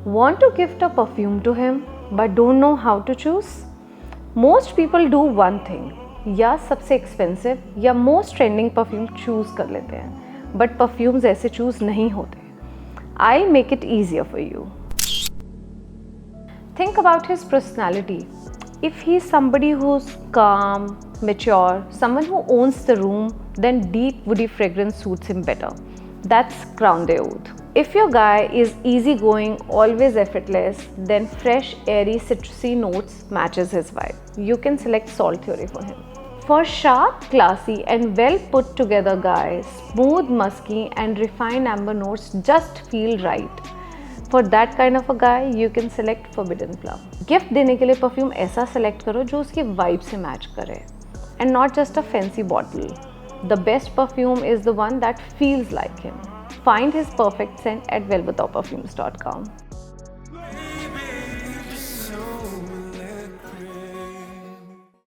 Want to gift a perfume to him but don't know how to choose? Most people do one thing, या सबसे expensive या most trending perfume choose कर लेते हैं, but perfumes ऐसे choose नहीं होते. I'll make it easier for you. Think about his personality. If he's somebody who's calm, mature, someone who owns the room, then deep woody fragrance suits him better. That's Crown de Oud. If your guy is easygoing, always effortless, then fresh, airy, citrusy notes matches his vibe. You can select Salt Theory for him. For sharp, classy and well put together guys, smooth, musky and refined amber notes just feel right. For that kind of a guy, you can select Forbidden Plum. Gift देने के लिए perfume ऐसा select करो जो उसकी vibe से match करे, and not just a fancy bottle. The best perfume is the one that feels like him. Find his perfect scent at velvetopperfumes.com.